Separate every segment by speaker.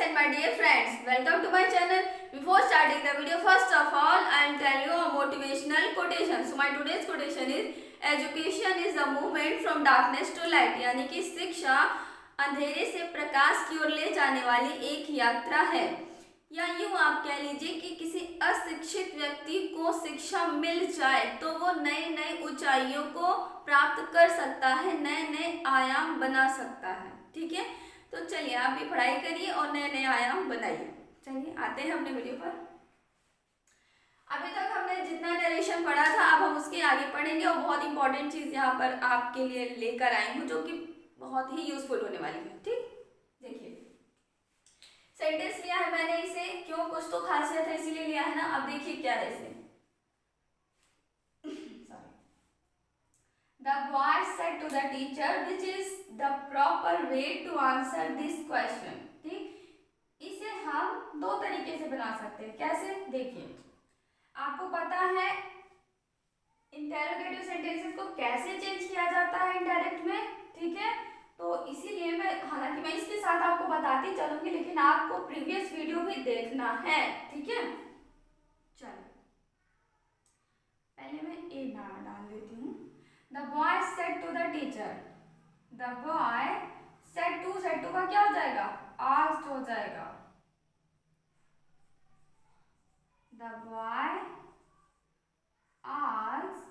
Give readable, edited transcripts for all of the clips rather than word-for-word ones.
Speaker 1: and my dear friends, welcome to my channel. Before starting the video, first of all, I'll tell you a motivational quotation. So my today's quotation is, education is the movement from darkness to light. यानी कि शिक्षा अंधेरे से प्रकाश की ओर ले जाने वाली एक यात्रा है। या यूँ आप कह लीजिए कि किसी अशिक्षित व्यक्ति को शिक्षा मिल जाए तो वो नई नई ऊंचाइयों को प्राप्त कर सकता है, नए नए आयाम बना सकता है। ठीक है, तो चलिए आप भी पढ़ाई करिए और नए नए आयाम बनाइए। चलिए आते हैं अपने वीडियो पर। अभी तक हमने जितना नरेशन पढ़ा था अब हम उसके आगे पढ़ेंगे और बहुत इंपॉर्टेंट चीज़ यहाँ पर आपके लिए लेकर आई हूँ जो कि बहुत ही यूजफुल होने वाली है। ठीक, देखिए सेंटेंस लिया है मैंने इसे, क्यों, कुछ तो खासियत है इसीलिए लिया है ना। अब देखिए क्या है इसे। The boy said to the teacher, which is the proper way to answer this question. ठीक, इसे हम दो तरीके से बना सकते हैं। कैसे, देखिए आपको पता है इंटेरोगेटिव सेंटेंसेस को कैसे चेंज किया जाता है इनडायरेक्ट में। ठीक है, तो इसीलिए मैं, हालांकि मैं इसके साथ आपको बताती चलूंगी लेकिन आपको प्रीवियस वीडियो भी देखना है। ठीक है, चलो पहले मैं ए डाल देती हूँ। The boy said to the teacher. The boy said to का क्या हो जाएगा, asked हो जाएगा। The boy asked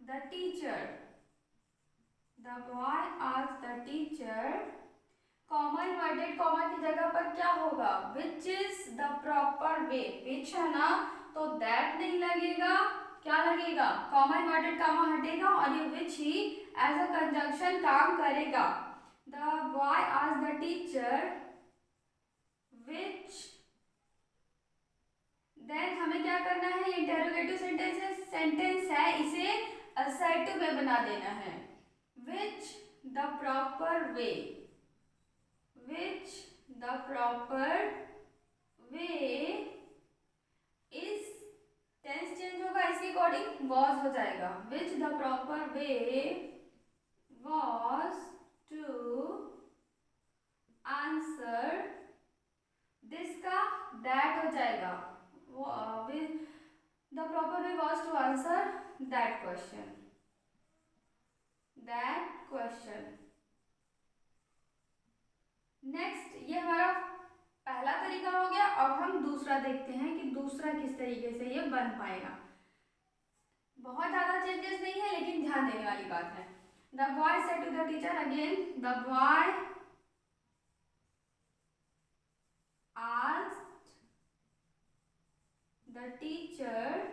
Speaker 1: the teacher. The boy asked the teacher. Comma inverted comma की जगह पर क्या होगा, which is the proper way. which है ना, तो that नहीं लगेगा, क्या लगेगा, कॉमा इन्वर्टेड कॉमा हटेगा और ये विच ही एज अ कंजंक्शन काम करेगा। The boy asked the teacher which, then हमें क्या करना है, इंटेरोगेटिव सेंटेंस है, इसे असर्टिव में बना देना है। Which the proper way, which the proper way is, tense change होगा इसके अकॉर्डिंग, वॉज हो जाएगा। Which the proper way was to answer this का दैट हो जाएगा। The proper way was to answer that question, that question. Next, ये हमारा पहला तरीका हो गया। अब हम दूसरा देखते हैं कि दूसरा किस तरीके से ये बन पाएगा। बहुत ज्यादा चेंजेस नहीं है लेकिन ध्यान देने वाली बात है। The boy said to the teacher, again the boy asked the teacher,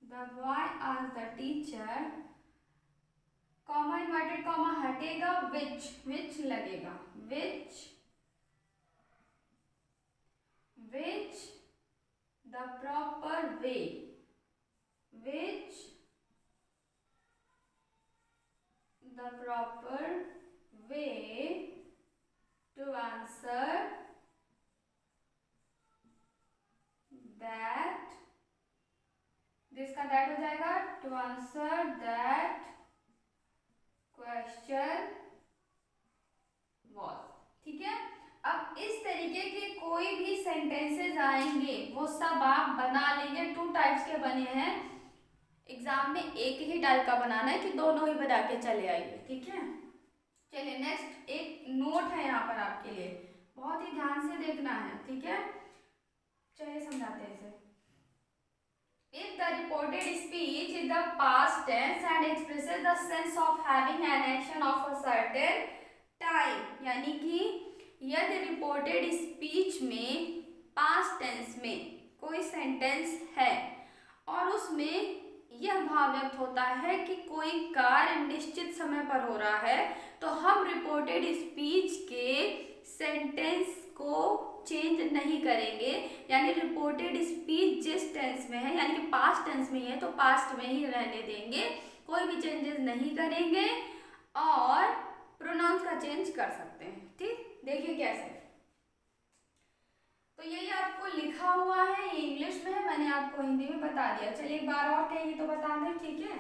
Speaker 1: the boy asked the teacher, comma inverted comma हटेगा, विच लगेगा, विच the proper way, which the proper way to answer that, जिसका that हो जाएगा, to answer that question was। ठीक है, अब इस तरीके के कोई भी सेंटेंसेस आएंगे वो सब आप बना लेंगे। टू टाइप्स के बने हैं, एग्जाम में एक ही टाइप का बनाना है कि दोनों ही बना के चले आइए। ठीक है, चलिए नेक्स्ट एक नोट है यहाँ पर आपके लिए, बहुत ही ध्यान से देखना है। ठीक है, चलिए समझाते हैं इसे। If the reported speech is the past tense and expresses the sense of having an action of a certain time, यानी कि यदि रिपोर्टेड स्पीच में पास्ट टेंस में कोई सेंटेंस है और उसमें यह भाव व्यक्त होता है कि कोई कार्य निश्चित समय पर हो रहा है, तो हम रिपोर्टेड स्पीच के सेंटेंस को चेंज नहीं करेंगे। यानी रिपोर्टेड स्पीच जिस टेंस में है, यानी कि पास्ट टेंस में है, तो पास्ट में ही रहने देंगे, कोई भी चेंजेस नहीं करेंगे और प्रोनाउंस का चेंज कर सकते हैं। ठीक, देखिए कैसे। तो यही आपको लिखा हुआ है, ये इंग्लिश में है, मैंने आपको हिंदी में बता दिया। चलिए एक बार और कहेंगे तो बता दें। ठीक है,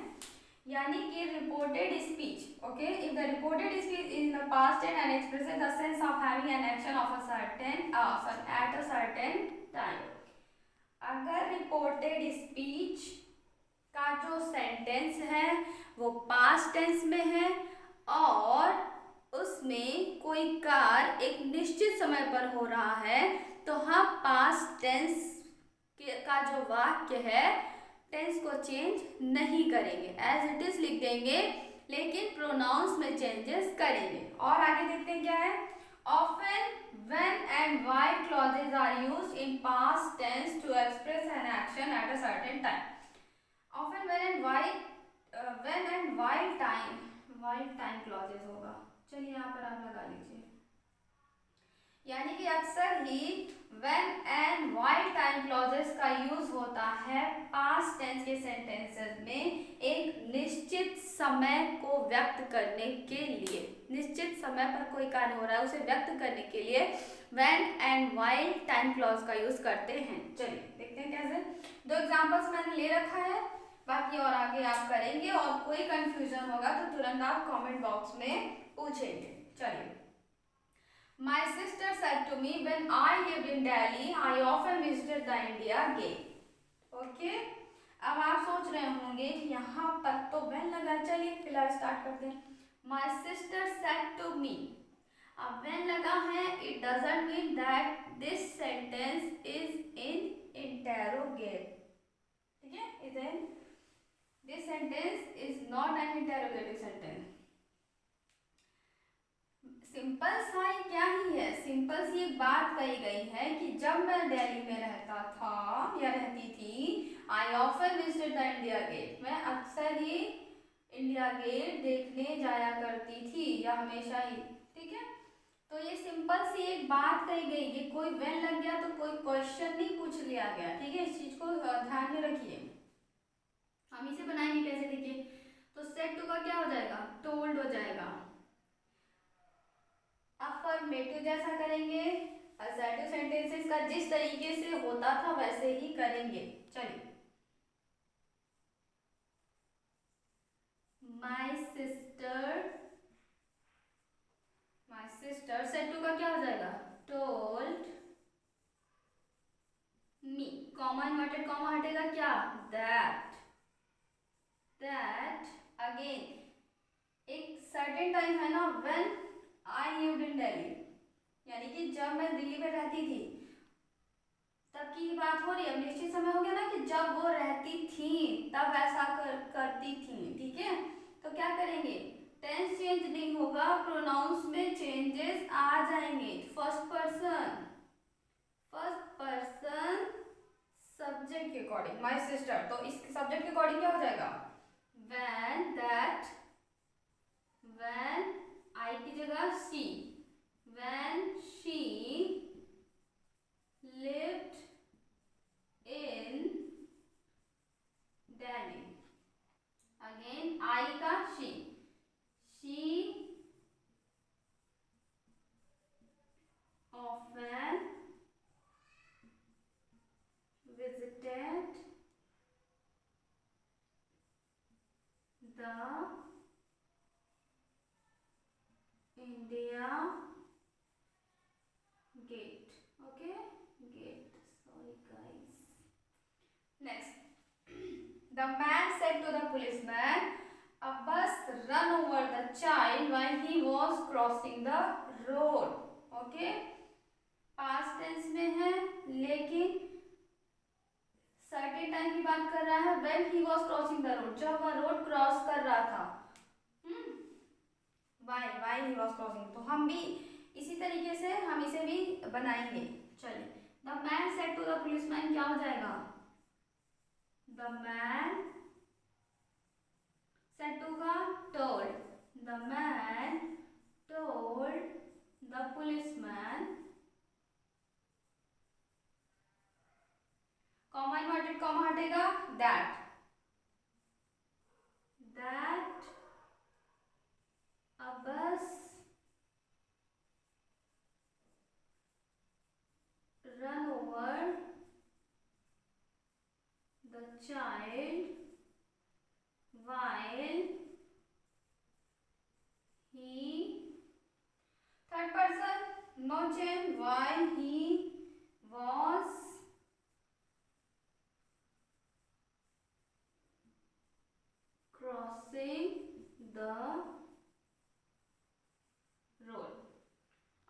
Speaker 1: यानी कि reported speech, okay, if the reported speech in the past tense and expresses the sense of having an action of a certain at a certain time. अगर रिपोर्टेड स्पीच का जो सेंटेंस है वो पास्ट टेंस में है और उसमें कोई कार्य एक निश्चित समय पर हो रहा है, तो हम पास्ट टेंस का जो वाक्य है टेंस को चेंज नहीं करेंगे, एज इट इज लिख देंगे, लेकिन प्रोनाउंस में चेंजेस करेंगे। और आगे देखते हैं क्या है। Often when and why clauses are used in past tense to express an action at a certain time. Often when and why time clauses होगा। चलिए यहाँ पर आप लगा लीजिए, यानी कि अक्सर ही when and why time clauses का यूज होता है पास्ट टेंस के सेंटेंसेस में एक निश्चित समय को व्यक्त करने के लिए। निश्चित समय पर कोई कार्य हो रहा है उसे व्यक्त करने के लिए when and why time clause का यूज करते हैं। चलिए देखते हैं कैसे। दो एग्जांपल्स मैंने ले रखा है, बाकी और आगे आप करेंगे, और कोई कंफ्यूजन होगा तो तुरंत आप कमेंट बॉक्स में पूछेंगे। चलिए, My sister said to me when I lived in Delhi, I often visited the India Gate. Okay? अब आप सोच रहे होंगे कि यहाँ पर तो when लगा, चलिए फिलहाल स्टार्ट करते हैं। My sister said to me. अब when लगा है, it doesn't mean that this sentence is in interrogate. ठीक है? This sentence is not an interrogative sentence. Simple सा ही क्या ही है, सिंपल सी एक बात कही गई है कि जब मैं दिल्ली में रहता था या रहती थी, I often visited the India Gate, मैं अक्सर ही इंडिया गेट देखने जाया करती थी या हमेशा ही। ठीक है, तो ये सिंपल सी एक बात कही गई, ये कोई वेन लग गया तो कोई क्वेश्चन नहीं पूछ लिया गया। ठीक है, इस चीज को ध्यान में रखिए। हम इसे बनाएंगे कैसे, देखिए, तो सेट टू का क्या हो जाएगा, टोल्ड हो जाएगा। अफर्मेटिव जैसा करेंगे, असर्टिव सेंटेंसेस का जिस तरीके से होता था वैसे ही करेंगे। चलिए, माई सिस्टर सेट टू का क्या हो जाएगा, told me, comma inverted comma हटेगा क्या, दैट अगेन एक सर्टेन टाइम है ना, when I lived in Delhi, यानी कि जब मैं दिल्ली में रहती थी तब की बात हो रही है। अब निश्चित समय हो गया ना कि जब वो रहती थी तब ऐसा करती थी। ठीक है, तो क्या करेंगे, टेंस चेंज नहीं होगा, प्रोनाउंस में चेंजेस आ जाएंगे। फर्स्ट पर्सन सब्जेक्ट के अकॉर्डिंग, माय सिस्टर, तो इस सब्जेक्ट के अकॉर्डिंग क्या हो जाएगा, when आई की जगह सी, when she lived in Delhi, again I का she often visited the India Gate. Okay, gate. Sorry, guys. Next, the man said to the policeman, "A bus run over the child while he was crossing the road." Okay, past tense में है, लेकिन certain time की बात कर रहा है, when he was crossing the road, जब वह रोड क्रॉस कर रहा था। why he was crossing, तो हम भी इसी तरीके से हम इसे भी बनाएंगे। चलिए, the man said to the policeman क्या हो जाएगा, the man said to का told, the man told the policeman, comma inverted comma हटेगा, that a bus run over the child while the role.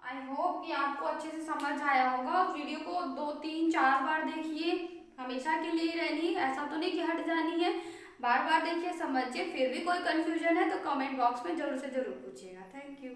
Speaker 1: I hope कि आपको अच्छे से समझ आया होगा। वीडियो को 2 3 4 बार देखिए, हमेशा के लिए रहनी है, ऐसा तो नहीं कि हट जानी है। बार बार देखिए, समझिए। फिर भी कोई कंफ्यूजन है तो कमेंट बॉक्स में जरूर से जरूर पूछिएगा। Thank you.